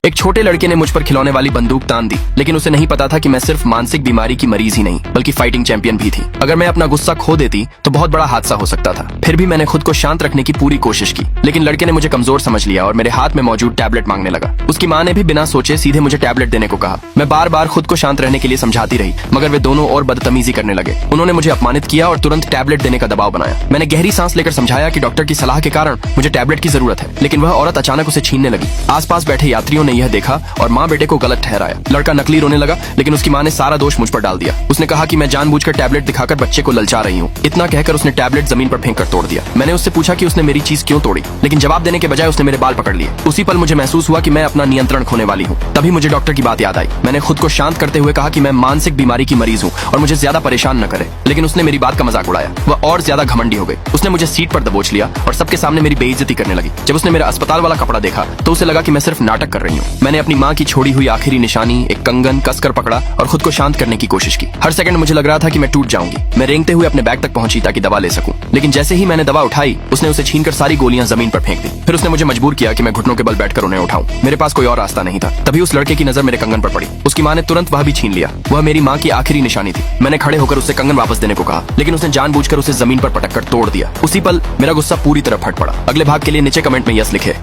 एक छोटे लड़के ने मुझ पर खिलौने वाली बंदूक तान दी, लेकिन उसे नहीं पता था कि मैं सिर्फ मानसिक बीमारी की मरीज ही नहीं बल्कि फाइटिंग चैंपियन भी थी। अगर मैं अपना गुस्सा खो देती तो बहुत बड़ा हादसा हो सकता था। फिर भी मैंने खुद को शांत रखने की पूरी कोशिश की, लेकिन लड़के ने मुझे कमजोर समझ लिया और मेरे हाथ में मौजूद टैबलेट मांगने लगा। उसकी माँ ने भी बिना सोचे सीधे मुझे टैबलेट देने को कहा। मैं बार बार खुद को शांत रहने के लिए समझाती रही, मगर वे दोनों और बदतमीजी करने लगे। उन्होंने मुझे अपमानित किया और तुरंत टैबलेट देने का दबाव बनाया। मैंने गहरी सांस लेकर समझाया कि डॉक्टर की सलाह के कारण मुझे टैबलेट की जरूरत है, लेकिन वह औरत अचानक उसे छीनने लगी। आसपास बैठे यात्रियों ने यह देखा और माँ बेटे को गलत ठहराया। लड़का नकली रोने लगा, लेकिन उसकी माँ ने सारा दोष मुझ पर डाल दिया। उसने कहा कि मैं जानबूझकर टैबलेट दिखाकर बच्चे को ललचा रही हूँ। इतना कहकर उसने टैबलेट जमीन पर फेंक कर तोड़ दिया। मैंने उससे पूछा कि उसने मेरी चीज क्यों तोड़ी, लेकिन जवाब देने के बजाय उसने मेरे बाल पकड़ लिए। उसी पल मुझे महसूस हुआ कि मैं अपना नियंत्रण खोने वाली हूँ। तभी मुझे डॉक्टर की बात याद आई। मैंने खुद को शांत करते हुए कहा कि मैं मानसिक बीमारी की मरीज हूँ और मुझे ज्यादा परेशान न करे, लेकिन उसने मेरी बात का मजाक उड़ाया। वह और ज्यादा घमंडी हो गई। उसने मुझे सीट पर दबोच लिया और सबके सामने मेरी बेइज्जती करने लगी। जब उसने मेरा अस्पताल वाला कपड़ा देखा तो उसे लगा कि मैं सिर्फ नाटक कर रही हूँ। मैंने अपनी माँ की छोड़ी हुई आखिरी निशानी, एक कंगन, कसकर पकड़ा और खुद को शांत करने की कोशिश की। हर सेकंड मुझे लग रहा था कि मैं टूट जाऊंगी। मैं रेंगते हुए अपने बैग तक पहुंची ताकि दवा ले सकूं, लेकिन जैसे ही मैंने दवा उठाई उसने उसे छीनकर सारी गोलियां जमीन पर फेंक दी। फिर उसने मुझे मजबूर किया कि मैं घुटनों के बल बैठकर उन्हें उठाऊं। मेरे पास कोई और रास्ता नहीं था। तभी उस लड़के की नजर मेरे कंगन पर पड़ी। उसकी माँ ने तुरंत वह भी छीन लिया। वह मेरी माँ की आखिरी निशानी थी। मैंने खड़े होकर उससे कंगन वापस देने को कहा, लेकिन उसने जानबूझकर उसे जमीन पर पटक कर तोड़ दिया। उसी पल मेरा गुस्सा पूरी तरह फट पड़ा। अगले भाग के लिए नीचे कमेंट में यस लिखे।